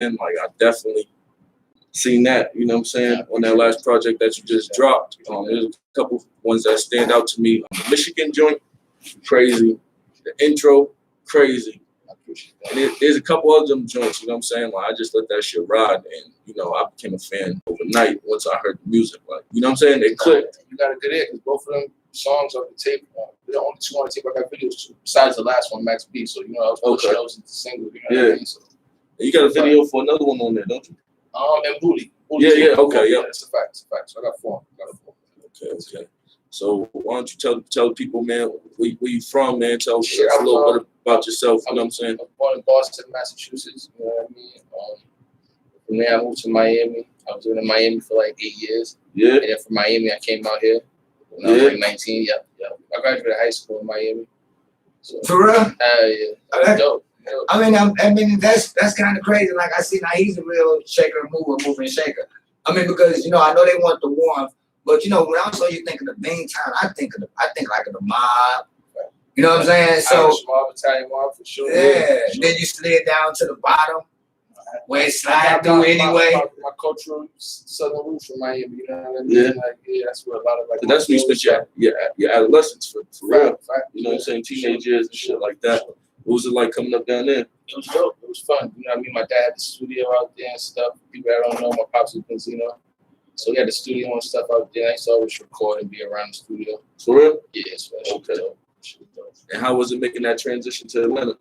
And like I definitely seen that, you know what I'm saying, on that last project that you just dropped. There's a couple ones that stand out to me. The Michigan joint, crazy. The intro, crazy. And there's a couple of them joints, you know what I'm saying? Like I just let that shit ride, and you know I became a fan overnight once I heard the music. Like you know what I'm saying? They clicked. You got a good ear because both of them songs on the tape. They're the only two on the tape I got videos to, besides the last one, Max B. So you know I was pushing those into single. You know what I mean? So, you got a video for another one on there, don't you? And Booty. Yeah, okay, yeah. That's a fact. It's a fact. So I got four. Okay. So why don't you tell people, man, where you from, man? Tell us a little bit about yourself. You know what I'm saying? I was born in Boston, Massachusetts. You know what I mean? From there, I moved to Miami. I was living in Miami for like 8 years. Yeah. And then from Miami, I came out here when I was like 19. Yeah. I graduated high school in Miami. So, for real? Yeah. That was dope. I mean, that's kind of crazy. Like I see now, he's a real shaker, mover and shaker. I mean, because you know, I know they want the warmth, but you know, when also you think of the meantime, I think like of the mob. You know what I'm saying? So Italian mob for sure. Yeah. For sure. Then you slid down to the bottom, where it slide through anyway. My cultural southern roots from Miami. You know what I mean? Yeah. Like, that's where a lot of like. That's when you spent your adolescence for real. Right. You know what I'm saying? Teenage years and shit like that. What was it like coming up down there? It was dope. It was fun. You know what I mean? My dad had the studio out there and stuff. People that don't know, my pops was Benzino. So he had the studio and stuff out there. I used to always record and be around the studio. For real? Yeah, so okay. Dope. And how was it making that transition to Atlanta? It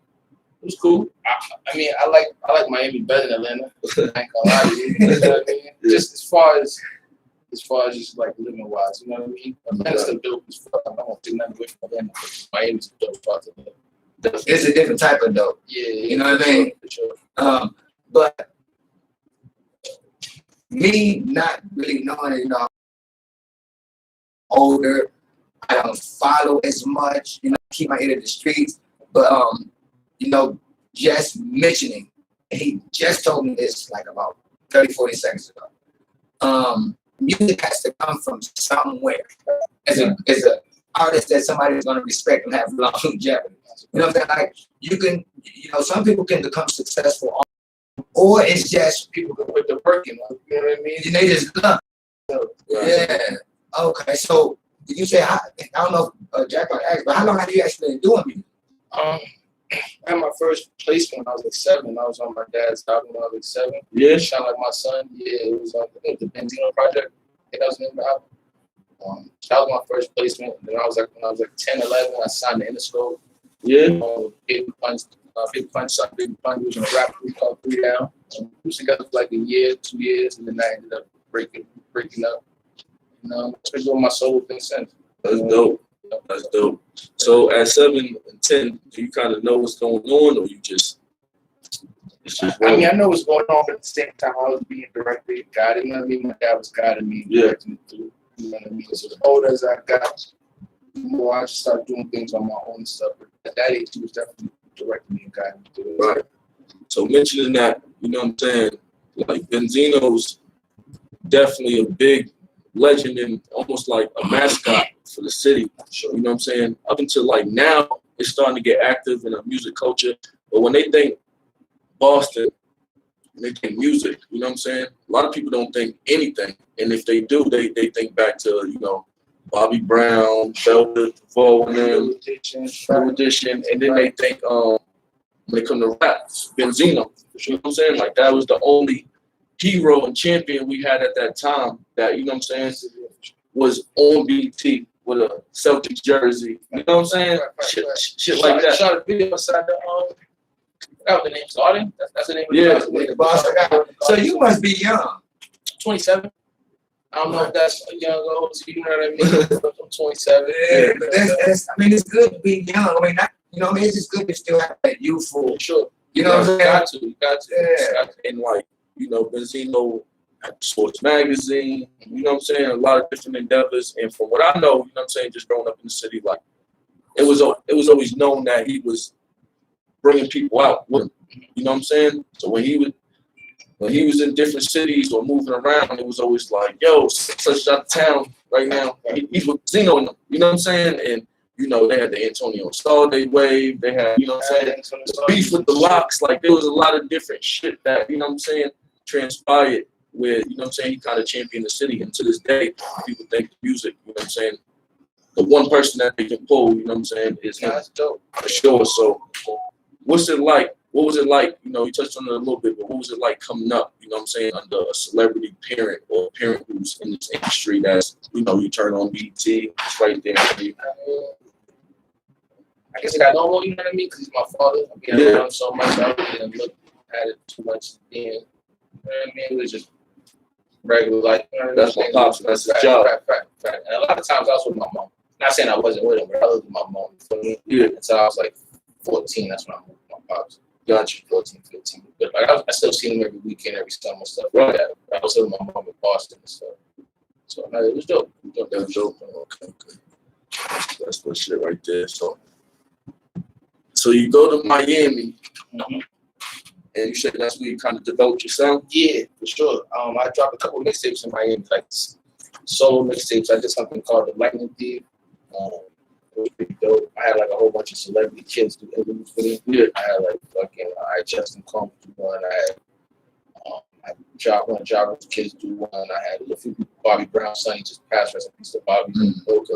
was cool. I mean, I like Miami better than Atlanta. I ain't gonna lie to you. You know what I mean? Yeah. Just as far as just like living wise, you know what I mean? Atlanta's still dope as fuck. I don't take nothing away from Atlanta. Miami's a dope part of Atlanta. It's a different type of dope. Yeah, you know what I mean? For sure. But me not really knowing, you know, older, I don't follow as much, you know, keep my ear to the streets. But you know, just mentioning, he just told me this like about 30, 40 seconds ago. Music has to come from somewhere. As a artist that somebody is gonna respect and have longevity. You know what I'm saying? Like you can, you know, some people can become successful, or it's just people can put the work in. You know what I mean? And they just love. Yeah. Okay. So you say I don't know if Jack might ask, but how long have you actually been doing music? I had my first placement when I was like 7. I was on my dad's album when I was like 7. Yeah. Shine Like My Son. Yeah, it was the Benzino project. That was the name of the album. That was my first placement. Then when I was like 10, 11, I signed the Interscope. Yeah. Big Punch was in a rap group called 3 Down. We was together for like a year, 2 years, and then I ended up breaking up. You know, I've been doing my solo thing since. That's dope. That's dope. So at 7 and 10, do you kind of know what's going on, or you just? I mean, I know what's going on, but at the same time, I was being directed, guided. You know what I mean? My dad was guiding me, directing me through. You know what I mean? So the older as I got, the more I started doing things on my own stuff. But at that age, he was definitely directing me and guiding me through it. Right. So mentioning that, you know what I'm saying? Like Benzino's definitely a big legend and almost like a mascot for the city. You know what I'm saying? Up until like now, it's starting to get active in the music culture. But when they think Boston, they think music, you know what I'm saying? A lot of people don't think anything. And if they do, they think back to, you know, Bobby Brown, Velvet, New Edition, and then they think when they come to rap, Benzino. You know what I'm saying? Like that was the only hero and champion we had at that time that, you know what I'm saying, was on BT with a Celtics jersey. You know what I'm saying? Shit like that. Shot a video inside the that was the name. Starting. That's the name. Yeah. Boston guy. So you must be young. 27. I don't know if that's young or old, you know what I mean? I'm 27. Yeah, but that's, I mean, it's good to be young. I mean, you know, it's just good to still have that youthful. Sure. You know what I'm saying? You got to. Yeah. And like, you know, Benzino at Sports Magazine, you know what I'm saying? A lot of different endeavors. And from what I know, you know what I'm saying, just growing up in the city, like, it was always known that he was bringing people out with him. You know what I'm saying? So when he was in different cities or moving around, it was always like, yo, such out of town right now. He's with Zeno in them. You know what I'm saying? And you know, they had the Antonio Starday wave. They had, you know what I'm saying, the beef with the Locks. Like, there was a lot of different shit that, you know what I'm saying, transpired where, you know what I'm saying, he kind of championed the city. And to this day, people think music, you know what I'm saying, the one person that they can pull, you know what I'm saying, is him. That's dope. For sure. So what's it like? What was it like? You know, you touched on it a little bit, but what was it like coming up, you know what I'm saying, under a celebrity parent or a parent who's in this industry that's, you know, you turn on BT, it's right there for you. I guess I got normal, you know what I mean? Because he's my father. I mean, I love him so much. I didn't look at it too much then. You know what I mean? It was just regular life. You know, that's my pops, that's his job. Fact. And a lot of times I was with my mom. Not saying I wasn't with him, but I was with my mom. You feel me? Yeah. Until I was like 14, that's when I moved with my pops. Gotcha. 14, 15. But like, I still see him every weekend, every summer and stuff like that. I was with my mom in Boston and stuff. So no, it was dope. That was dope. Okay. That's good shit right there. So you go to Miami, and you said that's where you kind of developed your sound? Yeah, for sure. I dropped a couple mixtapes in Miami, like solo mixtapes. I did something called The Lightning Thief. It was pretty dope. I had like a whole bunch of celebrity kids do interviews with me. Yeah. I had like fucking Justin Combs do one. I had one of Java's kids do one. I had a few people, Bobby Brown's son, he just passed, rest in peace to Bobby.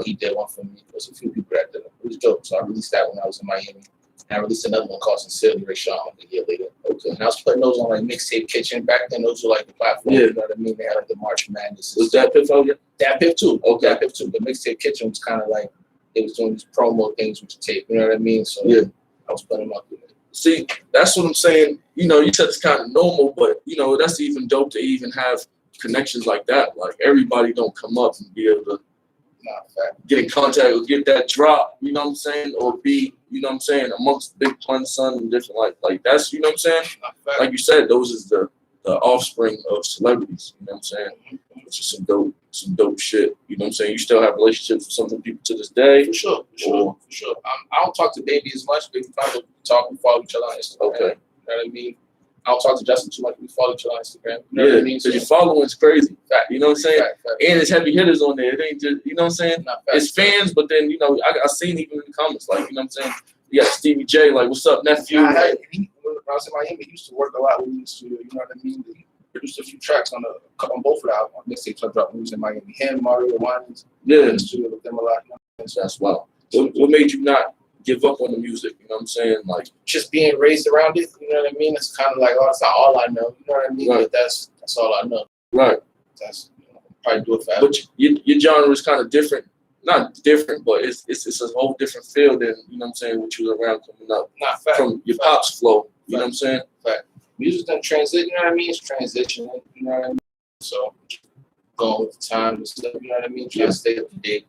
He did one for me. There was a few people that did it. It was dope. So I released that when I was in Miami. And I released another one called Sincerely Ray Sean a year later. Okay. And I was putting those on like Mixtape Kitchen. Back then, those were like the platform. Yeah. You know what I mean? They had like the March Madness. Was that Piff out yet? That Piff too. Okay. That Piff too. The Mixtape Kitchen was kind of like, they was doing these promo things with the tape. You know what I mean? So yeah, I was putting them up with it. See, that's what I'm saying. You know, you said it's kind of normal, but, you know, that's even dope to even have connections like that. Like, everybody don't come up and be able to get in contact or get that drop, you know what I'm saying? Or be, you know what I'm saying, amongst Big Pun Son and different, like that's, you know what I'm saying? Like you said, those is the offspring of celebrities, you know what I'm saying? Which is some dope shit, you know what I'm saying? You still have relationships with some of the people to this day? For sure. I don't talk to Baby as much. We probably talk and follow each other on Instagram. Okay. You know what I mean? I don't talk to Justin too much. We follow each other on Instagram. You know what I mean? So your following's crazy. Fact. You know what I'm saying? Fact. And it's heavy hitters on there. It ain't just, you know what I'm saying? It's fans, but then, you know, I seen even in the comments, like, you know what I'm saying? You got Stevie J, like, what's up, nephew? When I was in Miami, he used to work a lot with me in the studio. You know what I mean? He produced a few tracks on both of the albums, on mixtapes I dropped when he was in Miami. Him, Mario Winans. Yeah. In the studio with them a lot. You know? So that's wild. What made you not give up on the music? You know what I'm saying? Like, just being raised around it. You know what I mean? It's kind of like, oh, it's not all I know. You know what I mean? Right. But that's all I know. Right. That's probably do it fast. But your genre is kind of different. Not different, but it's a whole different field than, you know what I'm saying, what you was around coming up. Not fact. From your pop's flow. You know what I'm saying? Fact. Music's done transition, you know what I mean? It's transitioning, you know what I mean? So going with the time and stuff, you know what I mean? Trying to stay up to date.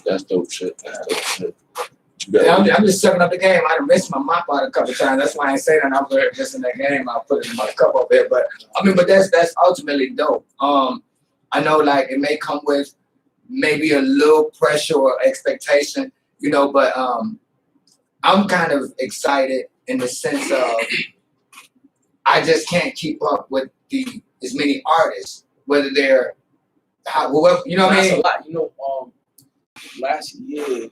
That's dope shit. Yeah, I'm just sucking up the game. I done missed my mop out a couple times. That's why I ain't saying that I'm missing that game. I'll put it in my cup up there. But I mean, but that's ultimately dope. I know like it may come with maybe a little pressure or expectation, you know, but I'm kind of excited in the sense of I just can't keep up with as many artists, whether they're whoever, you know what I mean? That's a lot. You know, last year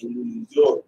in New York,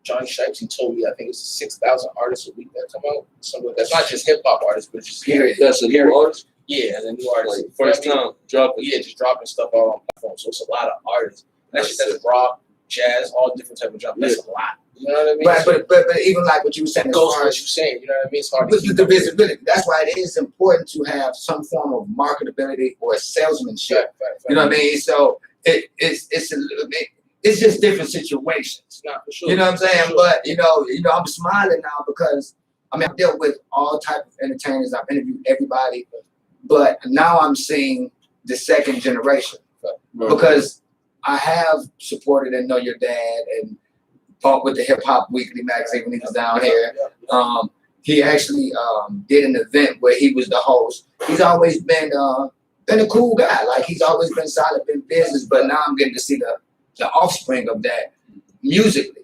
Johnny Shipes, he told me I think it's 6,000 artists a week that come out. Something that's not just hip hop artists, but just that's a new artist. Yeah, as a new artist. Like, first time dropping. Yeah, just dropping stuff all on platforms. So it's a lot of artists. That's rock, jazz, all different type of genre. That's a lot. You know what I mean? Right, but even like what you were saying, it goes what you're saying. You know what I mean? It's hard to keep the visibility. That's why it is important to have some form of marketability or salesmanship. You know what I mean? So it's a little bit. It's just different situations. Not for sure. You know what I'm saying? But you know, I'm smiling now because I mean I've dealt with all type of entertainers. I've interviewed everybody, but now I'm seeing the second generation because I have supported and know your dad and fought with the Hip Hop Weekly magazine when he was down here. He actually did an event where he was the host. He's always been a cool guy. Like he's always been solid in business, but now I'm getting to see the offspring of that musically.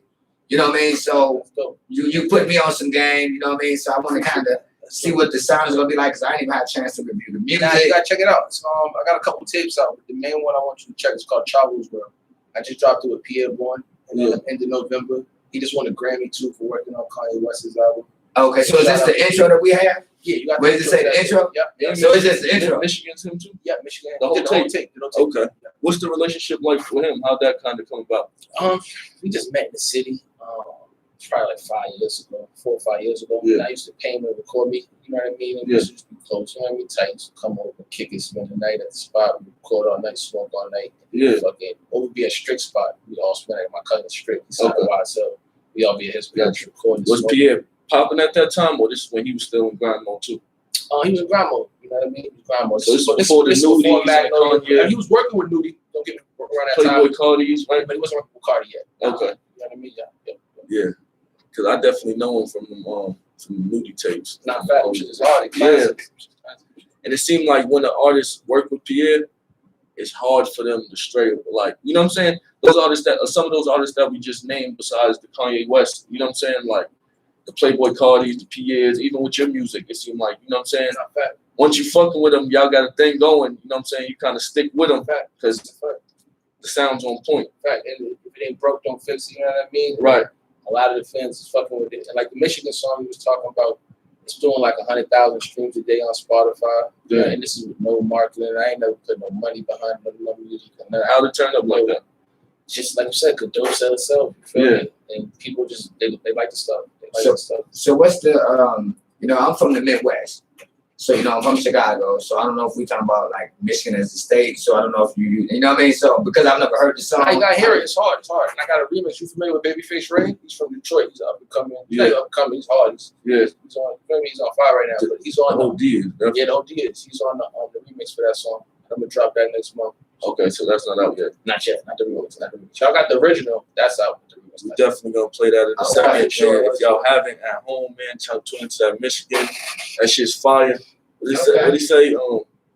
You know what I mean? So you put me on some game, you know what I mean? So I want to kind of see what the sound is going to be like because I didn't even have a chance to review the music. Nah, you got to check it out. I got a couple tapes out. The main one I want you to check is called Chavo's World. I just dropped it with Pierre Bourne in the end of November. He just won a Grammy too for working on Kanye West's album. Okay, so is this the intro that we have? Yeah, you got. Where does it say the intro? Yep. So is this the intro? Michigan's him too? Yeah, Michigan. The whole tape. Okay. Yeah. What's the relationship like with him? How'd that kind of come about? We just met in the city. Probably like 4 or 5 years ago. Yeah. And I used to pay him to record me. You know what I mean? And we used to be close. You know what I mean? Tight. Used to come over, kick it, spend the night at the spot. We record all night, smoke all night. Yeah. Or we'd be at Strict spot. We'd all spend at my cousin's Strict. He's by himself. We all be at his place recording. Was Pierre popping at that time, or this is when he was still in grind mode too? He was in grind mode. You know what I mean? He was grind mode. So this was before the Nudies and Kanye. He was working with Nudie. Don't get me wrong that Playboy time. Cardi's, right? But he wasn't working with Cardi yet. Okay. You know what I mean? Yeah. Because I definitely know him from the Nudie tapes. Not fat, which is hard. Yeah. And it seemed like when the artists work with Pierre, it's hard for them to stray. Like, you know what I'm saying? Those artists some of those artists that we just named, besides the Kanye West, you know what I'm saying? Like the Playboy Cardis, the Pierres, even with your music, it seemed like, you know what I'm saying? Once you fucking with them, y'all got a thing going. You know what I'm saying? You kind of stick with them because the sound's on point. And if it ain't broke, don't fix it. You know what I mean? Right. A lot of the fans is fucking with it. And like the Michigan song he was talking about, it's doing like 100,000 streams a day on Spotify. Yeah. And this is with no marketing. I ain't never put no money behind no music. How'd it turn up like that? Just like you said, could dope sell itself. You feel me? And people just, they like the stuff. They like the stuff. So what's the, I'm from the Midwest. So, I'm from Chicago. So I don't know if we talking about like Michigan as a state. So I don't know if you know what I mean? So because I've never heard the song. You gotta hear it. It's hard. And I got a remix. You familiar with Babyface Ray? He's from Detroit. He's up and coming. Yeah. He's up and coming. He's hard. He's on. He's on fire right now. But he's on OD. Yeah, the OD is. He's on the remix for that song. I'm gonna drop that next month. Okay, so that's not out yet. Not yet. Not the remix. Y'all got the original. That's out. We're definitely gonna play that in a second. Sure. If y'all haven't at home, man, tune into that Michigan. That shit's fire. What he say?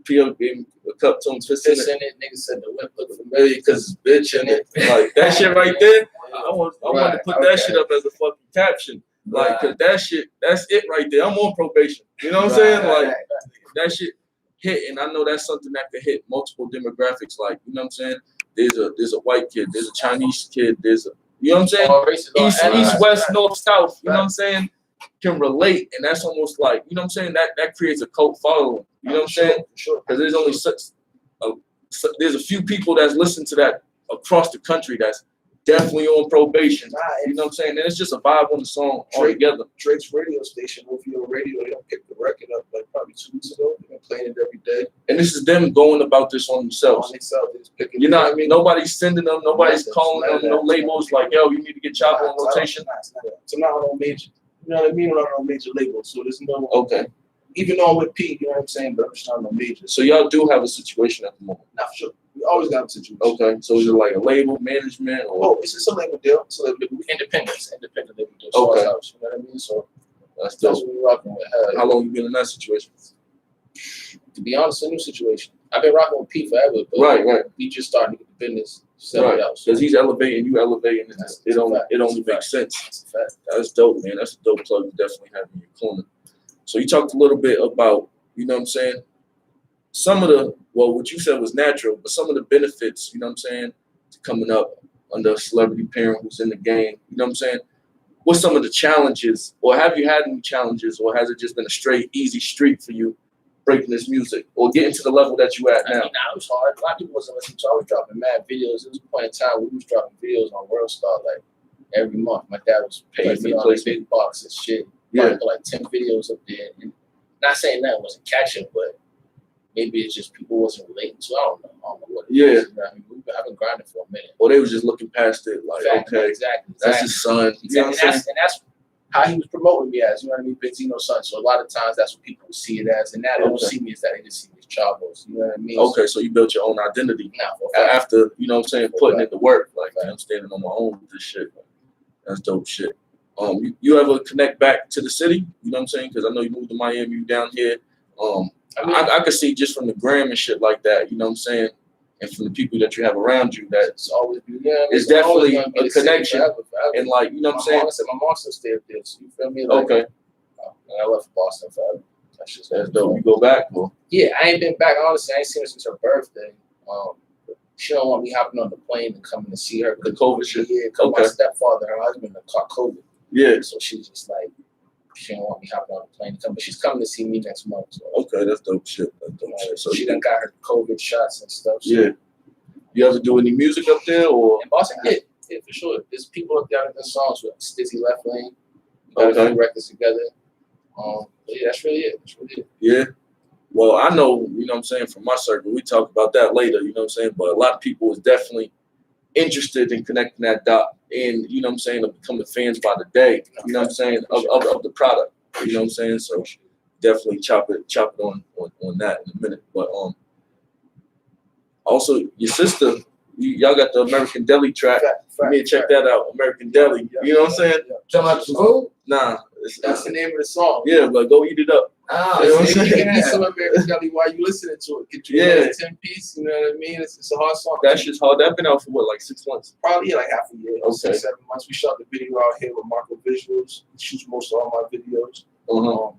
P.O. gave him a cup to him, twist in it. Nigga said the whip look familiar because it's bitch in it. Like that shit right there. I want to put that shit up as a fucking caption. Like, cause that shit, that's it right there. I'm on probation. You know what I'm saying? Like that shit hit, and I know that's something that could hit multiple demographics. Like, you know what I'm saying? There's a white kid, there's a Chinese kid, you know what I'm saying? East, west, north, south. You know what I'm saying? Can relate, and that's almost like, you know what I'm saying, that creates a cult following. You know what I'm saying? Sure. Because there's only there's a few people that's listened to that across the country that's definitely on probation. You know what I'm saying? And it's just a vibe on the song altogether. Drake's radio station, OVO Radio, they don't pick the record up like probably 2 weeks ago. They've been playing it every day. And this is them going about this on themselves. You're not, nobody's sending them, nobody's calling them, no labels like, yo, you need to get Chavo on rotation. So I'm not on no major. You know what I mean? I'm not on no major label. So there's no. Okay. Even though I'm with P, you know what I'm saying? But I'm just not on no major. So y'all do have a situation at the moment. Not for sure. We always got a situation. Okay. So is it like a label, management, or? Oh, it's a label deal. It's a label deal. Independent label deal. Okay. You know what I mean? So that's what we're rocking with. How long you been in that situation? To be honest, a new situation. I've been rocking with P forever, but right. We just started to get the business settled out. Because he's elevating, you elevating. It only makes sense. That's dope, man. That's a dope plug. You definitely have in your corner. So you talked a little bit about, you know what I'm saying, some of the, well, what you said was natural, but some of the benefits, you know what I'm saying, coming up under a celebrity parent who's in the game, you know what I'm saying? What's some of the challenges, or have you had any challenges, or has it just been a straight, easy street for you breaking this music, or getting to the level that you at now? I mean, it was hard. A lot of people wasn't listening, so I was dropping mad videos. There was a point in time where we was dropping videos on World Star like every month. My dad was paying me on the big box and shit. Yeah. Like 10 videos up there. And not saying that wasn't catching, but maybe it's just people wasn't relating to. I don't know what it is. You know what I mean? I've been grinding for a minute. Or they was just looking past it, like, exactly. That's his son. Exactly. You know what I'm saying? And that's how he was promoting me as, you know what I mean, Benzino's son. So a lot of times that's what people see it as. And now they don't see me as that, they just see me as Chavos. You know what I mean? Okay, so you built your own identity. After, you know what I'm saying, putting in the work. Like, I'm standing on my own with this shit. That's dope shit. You ever connect back to the city? You know what I'm saying? Because I know you moved to Miami, you down here. I could see just from the gram and shit like that, you know what I'm saying? And from the people that you have around you, that's always it's definitely a connection. And like, you know what I'm saying? My mom still stayed there, so you feel me? Like, okay. I left Boston forever. That's dope. You go back, bro? Yeah, I ain't been back. Honestly, I ain't seen her since her birthday. she don't want me hopping on the plane and coming to see her. The COVID shit. Yeah, because my stepfather, her husband, caught COVID. Yeah. So she's just like, she don't want me hopping on the plane to come, but she's coming to see me next month. So. Okay, that's dope shit. That's dope shit. So she done got her COVID shots and stuff. So. Yeah. You ever do any music up there or? In Boston, yeah, for sure. There's people up there that got songs with Stizzy Left Lane. Got a few records together. Yeah, that's really it. Yeah. Well, I know, you know what I'm saying, from my circle, we talk about that later, you know what I'm saying, but a lot of people is definitely interested in connecting that dot and, you know what I'm saying, of becoming fans by the day, you know what I'm saying, of the product, you know what I'm saying, so definitely chop it on that in a minute. But also, your sister, y'all got the American Deli track. You need to check that out, American Deli. You know what I'm saying? Talking about some food? Nah. That's the name of the song. Yeah, but go eat it up. Oh, you know what I'm You saying? can eat some American Deli while you listening to it. Get you a 10-piece, you know what I mean? It's a hard song. That shit's hard. That's been out for what, like 6 months? Probably like half a year, Okay. 6, 7 months. We shot the video out here with Marco Visuals. He shoots most of all my videos.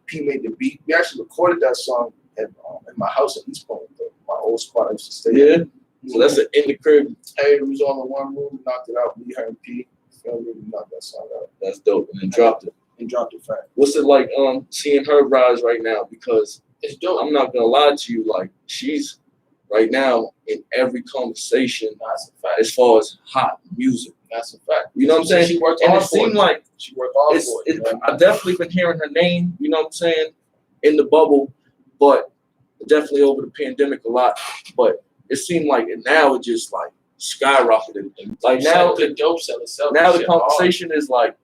P made the beat. We actually recorded that song at my house in East Point, my old spot I used to stay at. Yeah. So that's an in the crib. Hey, we was all in one room, knocked it out. Me, her, and P. We knocked that song out. That's dope. And then dropped it. Fact. What's it like seeing her rise right now? Because it's dope. I'm not gonna lie to you, like she's right now in every conversation as far as hot music. That's a fact. You know what I'm saying? She worked and hard it seemed like she worked hard for it. I've definitely been hearing her name, you know what I'm saying, in the bubble, but definitely over the pandemic a lot. But it seemed like now it just like skyrocketed. Like now the dope sell itself. Now the conversation is like,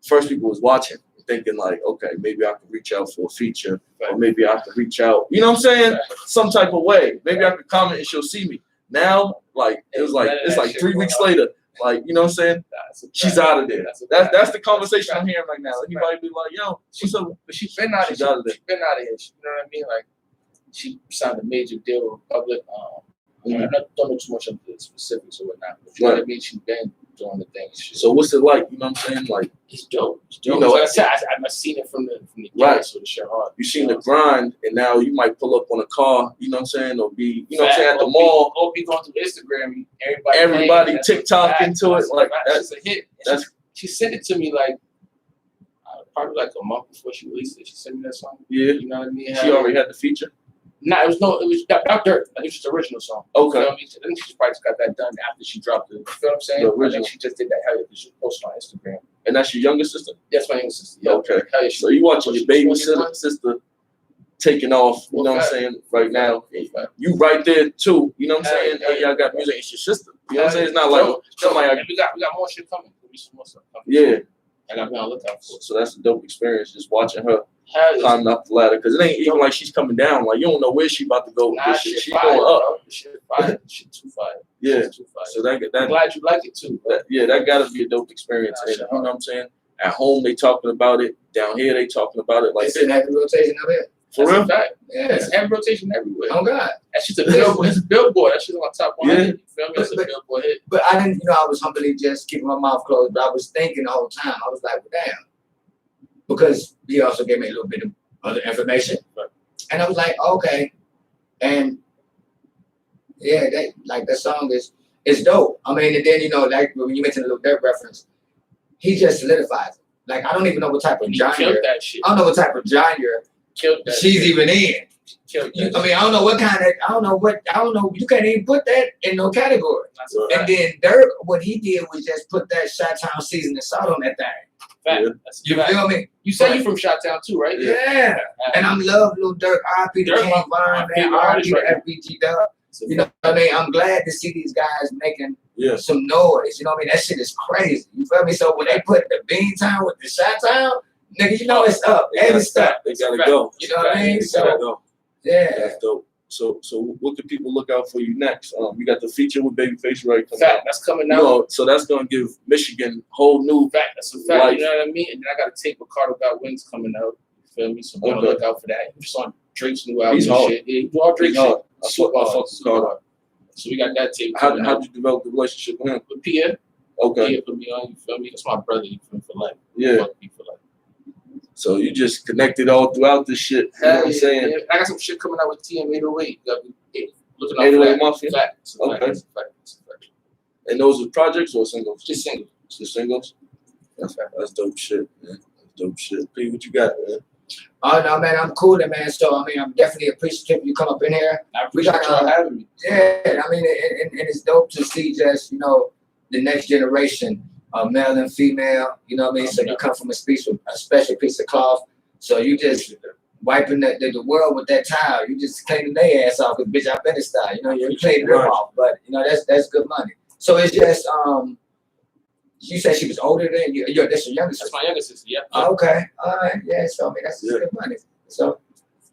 first people was watching, thinking like, okay, maybe I could reach out for a feature, or maybe I could reach out, you know what I'm saying, some type of way. Maybe I could comment and she'll see me. Now, like it's like 3 weeks later, like you know what I'm saying, she's out of there. That's the conversation I'm hearing right now. Anybody be like, yo, but she's been out of there. She's been out of here. You know what I mean? Like she signed a major deal with Republic. I don't know too much of the specifics or whatnot, but you know what I mean? She's been doing the thing. So what's it like? You know what I'm saying? Like it's dope. You know, like I said, I've seen it from the right. So the shit hard. You seen the grind, and now you might pull up on a car. You know what I'm saying? Or be, you know what I'm saying, at the mall. Or be going through Instagram. Everybody TikTok into it. Like that's a hit. She sent it to me like probably like a month before she released it. She sent me that song. Yeah. You know what I mean? She already had the feature. Nah, it was not Dirt. Like, it was just the original song. Okay. You know what I mean? I think she probably just got that done after she dropped it. You feel what I'm saying? I think she just did that. Hell yeah, she posted on Instagram. And that's your younger sister? That's my younger sister. Yeah. Okay. Hell yeah, so you watching your baby sister taking off, you know what I'm saying, right now. You right there too, you know what I'm saying? And y'all got music, it's your sister. You know what I'm saying? It's not like somebody. We got more shit coming. Some more stuff coming. Yeah. And I'm gonna look out for it. So that's a dope experience, just watching her climbing up the ladder. Because it ain't even like she's coming down. Like, you don't know where she about to go with this shit. She's going up. Shit fire. Shit too fire. Yeah. Too fire. So that I'm glad you like it too. That gotta be a dope experience. And, you know what I'm saying? At home, they talking about it. Down here, they talking about it. Like, it's in heavy rotation up here. For real? Fact. Yeah. It's heavy rotation everywhere. Oh, God. That shit's a billboard. It's a billboard. That shit's on top 100. You feel me? It's a billboard hit. But I didn't, I was humbly just keeping my mouth closed, but I was thinking the whole time. I was like, well, damn. Because he also gave me a little bit of other information. And I was like, okay. And yeah, that song is dope. I mean, and then, like when you mentioned the Lil Durk reference, he just solidifies it. Like, I don't even know what type of genre. Killed that shit. I don't know what type of genre she's even in. I mean, I don't know what kind of, I don't know, you can't even put that in no category. Right. And then Durk, what he did was just put that Chi-Town seasoning salt on that thing. Yeah. You feel me? You say you from Chi-Town too, right? Yeah. And I'm love Lil Durk, R.I.P. to King Von, man, R.I.P. to FBG Dub. You know what I mean? I'm glad to see these guys making some noise. You know what I mean? That shit is crazy. You feel me? So when they put the Bean Town with the Chi-Town, nigga, you know it's up. Every step. They gotta go. You know what I mean? So, yeah. That's dope. So what can people look out for you next? You got the feature with Babyface coming out. That's coming out. So that's gonna give Michigan whole new fact. That's a fact. Life. You know what I mean? And then I got a tape Ricardo Got Wings coming out. You feel me? So we're gonna look out for that. Just on Drake's new album. He's hard. Shit. Yeah, all Drake's hard. Super hard. So we got that tape. How'd you develop the relationship with him? With Pierre. Okay. Pierre put me on. You feel me? That's my brother. You feel me? For life. Yeah. For life. So you just connected all throughout this shit. You know what I'm saying? Yeah. I got some shit coming out with TM808. Looking out for that. Mafia. Fact. Okay. And those are projects or singles? Just singles. Just singles. That's dope shit, man. That's dope shit. P, what you got, man? Oh no, man, I'm cool, man. So I mean, I'm definitely appreciative you come up in here. I appreciate y'all having me. Yeah, I mean, and it's dope to see just the next generation, male and female. You know what I mean? So you come from a special piece of cloth. So you just wiping the world with that towel. You just cleaning their ass off with bitch. I've been a style. You clean them off, but that's good money. So it's just you said she was older than you. That's your youngest sister. That's my youngest sister. Yeah. Okay. All right. Yeah. So I mean, that's good money. So,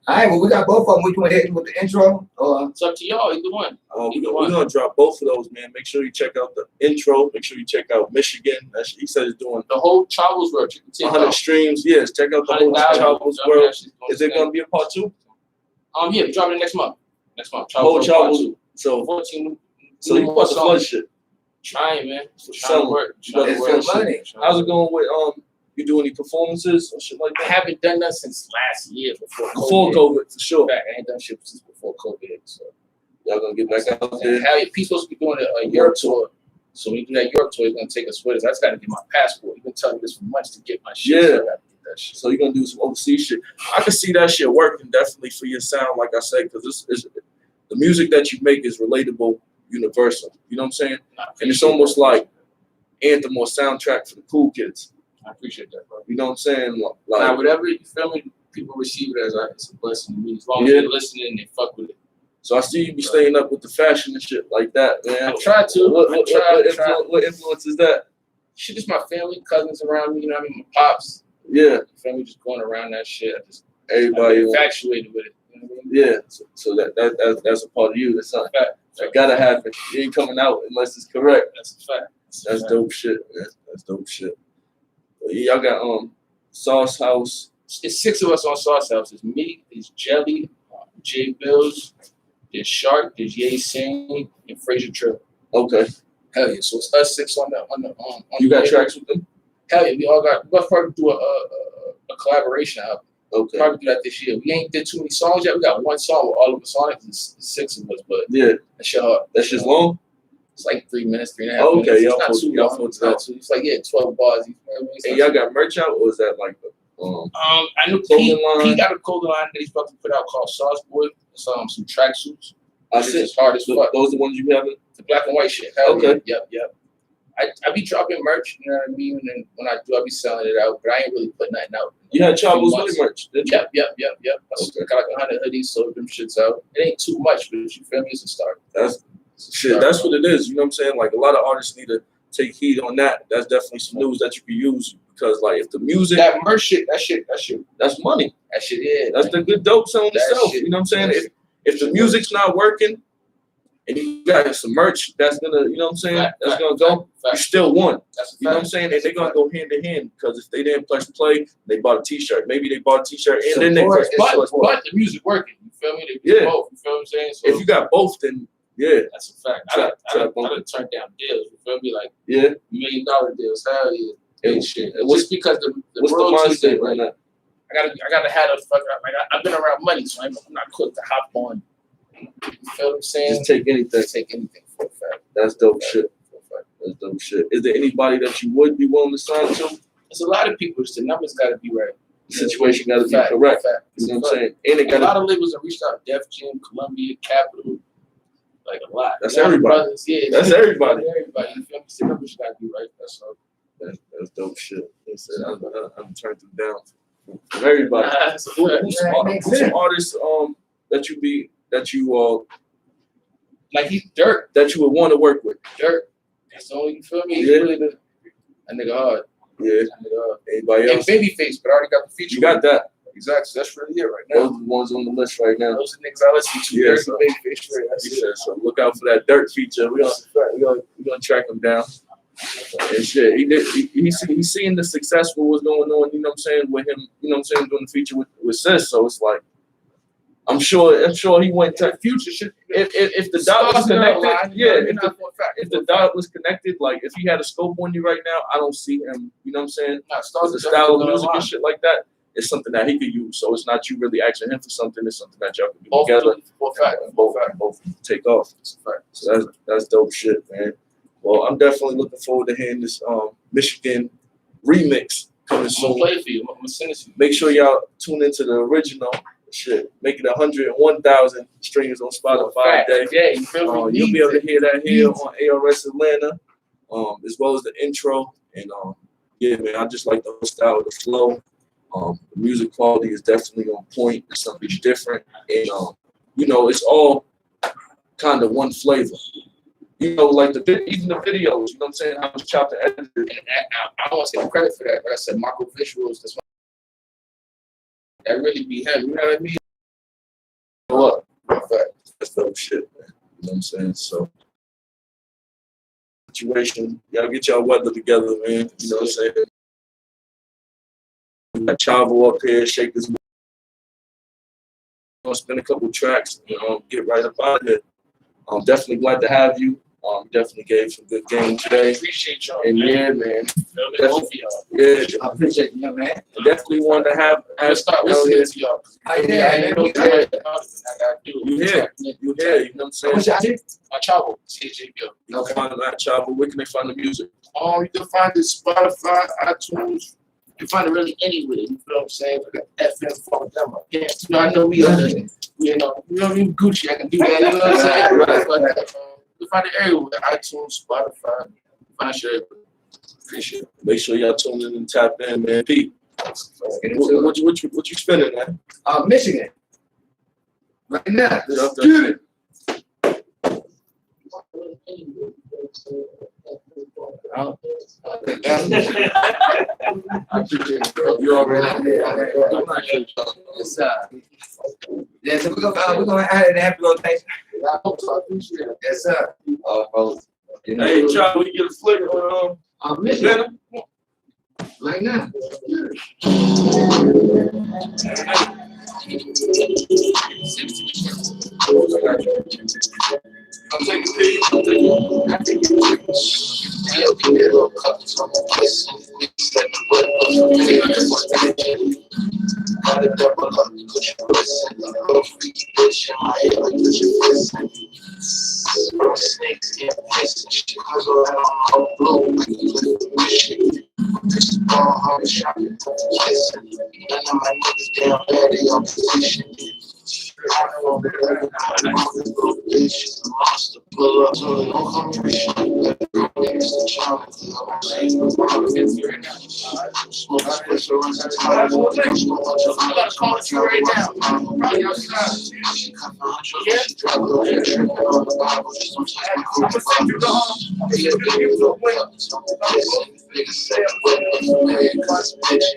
all right. Well, we got both of them. We can hit with the intro. It's up to y'all. Either one. We're gonna drop both of those, man. Make sure you check out the intro. Make sure you check out Michigan. He said it's doing the whole Chavo's World. 100 streams. Yes, check out the whole Chavo's World. Is it gonna be a part 2? Yeah, we're dropping it next month. Chavo's. So 14. So you bought the flood shit. Trying, man. Trying to work. Money. How's it going with you do any performances or shit like that? I haven't done that since last year before COVID, for sure. I ain't done shit since before COVID. So y'all gonna get back out there. Hell yeah, P's supposed to be doing a Europe tour. So when you do that Europe tour, he's gonna take us with us. I just gotta get my passport. You've been telling me this for months to get my shit. Yeah. So I gotta get that shit. So you're gonna do some overseas shit. I can see that shit working definitely for your sound, like I said, because the music that you make is relatable, universal. You know what I'm saying? And it's almost like anthem or soundtrack for the cool kids. I appreciate that, bro. You know what I'm saying? Like now, whatever you feel me, people receive it as it's a blessing to me. As long as they're listening and they fuck with it. So I see you be staying up with the fashion and shit like that, man. I try to. What influence is that? Shit, just my family, cousins around me. You know what I mean? My pops. Yeah. Family just going around that shit. Everybody infatuated with it. You know what I mean? Yeah. So that's a part of you. That's something that gotta happen. You ain't coming out unless it's correct. That's a fact. That's dope shit, man. That's dope shit. Y'all got Sauce House. It's 6 of us on Sauce House. It's me, it's Jelly, Jay Bills, there's Shark, there's Ye Sing, and Fraser Trill. Okay. Hell yeah. So it's us 6 on the You got tracks with them? Hell yeah. We'll probably do a collaboration album. Okay. Probably do that this year. We ain't did too many songs yet. We got one song with all of us on it. It's 6 of us, but yeah, that's your heart. That's just long. It's like 3 minutes, 3.5 minutes. Okay, y'all it's like 12 bars. And y'all got merch out, or is that like the I know P got a clothing line that he's about to put out called Sauce Boy. It's some tracksuits. It's hard as fuck. Those are the ones you have? The black and white shit. Hell okay. Yeah. Yep. I be dropping merch, you know what I mean? And then when I do, I be selling it out, but I ain't really putting nothing out. You had Chavo's Hoodie merch, didn't you? Yep. I got like 100 hoodies, sold them shits out. It ain't too much, but you feel me? It's a start. That's what it is. You know what I'm saying? Like a lot of artists need to take heed on that. That's definitely some news that you can use because, like, if the music, that merch shit, that's money. That shit is. That's the good dope selling itself. You know what I'm saying? If the music's not working and you got some merch, that's gonna, you know what I'm saying? That's gonna go. You still won. You know what I'm saying? And they're gonna go hand in hand because if they didn't press play, they bought a T-shirt. Maybe they bought a T-shirt and then they press play. But the music working. You feel me? They both. You feel what I'm saying? So if you got both, then yeah, that's a fact. I done turned down deals. You feel me? Like $1 million deals. Hell yeah. And shit. Just because the royalties the mindset right now? I gotta have a fuck. Like I've been around money, so I'm not quick to hop on. You feel what I'm saying? Just take anything. Take anything for a fact. That's dope shit. That's dope shit. Is there anybody that you would be willing to sign to? There's a lot of people. Just the numbers got to be right. The situation got to be correct. You know what I'm saying? And it got a lot of labels have reached out. Def Jam, Columbia, Capitol, like a lot. That's everybody. Brothers, yeah, that's everybody. Everybody. You feel me? The numbers got to be right. That's all. That's dope shit. They said I'm turned them down from everybody. Who's some artists that you like he's Dirt that you would want to work with? Dirt. That's the only, you feel me? He's really that nigga hard. Yeah. Anybody else? And Babyface, but I already got the feature. You got that. Exactly. That's really it right now. Those are the ones on the list right now. Those are the niggas I listen to. Yeah, so Babyface, right? That's it. So look out for that Dirt feature. We're gonna track him down. And shit, he's seeing the success of what's going on, you know what I'm saying, with him, you know what I'm saying, doing the feature with Sis. So it's like I'm sure he went to Future shit. If the dot was connected, if the dot was connected, like if he had a scope on you right now, I don't see him, you know what I'm saying? The style of music and shit like that. it's something that he could use. So it's not you really asking him for something. It's something that y'all can do Both together. both Take off. So that's dope shit, man. Well, I'm definitely looking forward to hearing this Michigan remix coming I'm soon. gonna play it for you. I'm gonna send it to you. Make sure y'all tune into the original. Shit, make it 101,000 streams on Spotify today. Yeah, you feel me? You'll be able to hear that here on ARS Atlanta, as well as the intro. And yeah, man, I just like the whole style, the flow. The music quality is definitely on point. It's something different, and it's all kind of one flavor. Like even the videos. You know what I'm saying? How it's chopped and edited. And I don't want to take credit for that, but I said Marco Visuals. That really be him. You know what I mean? What? That's dope shit, man. You know what I'm saying? So, situation, you gotta get y'all weather together, man. You know what I'm saying? We got Chavo up here, shake this. Gonna spin a couple tracks, get right up out of here. I'm definitely glad to have you. Definitely gave some good game today. Appreciate y'all. And yeah, man. Definitely, I appreciate you, man. Definitely wanted to have start listening to y'all. Yeah, You here, you know what I'm saying? What's your name? Chavo, CJBO. You can find that Chavo. Where can they find the music? You can find it Spotify, iTunes. You can find it really anywhere. You feel what I'm saying? We got FM for them. Yeah, I know we are. We Gucci. I can do that. You know what I'm saying? Right. You can find it everywhere. iTunes, Spotify. Find sure. Appreciate it. Make sure y'all tune in and tap in, man. Pete, what you spending, man? Michigan. Right now. Get it. You already yes, yeah, so we're gonna add an happy rotation. Yes, sir. Hey, Chavo, we get a flick on Michigan. Right now. I'm taking pictures. I'm taking pictures. Little cups on the kiss. Got a double up because you're listening. Little freaky bitch in my head like you're snakes in piss and shit. Cause around on blue. This ball hard shopping. Kissing. None of my niggas damn bad. They on position. I know little bitch, a monster, pull up, so don't come to me. Smoke space around the time. I'm gonna call you right now. Probably outside. Yeah. She drive a little bit tripping on the Bible. Just don't touch my cool. I'm gonna send you the home. Be a big little wet. Niggas say I'm wet. Cause bitch.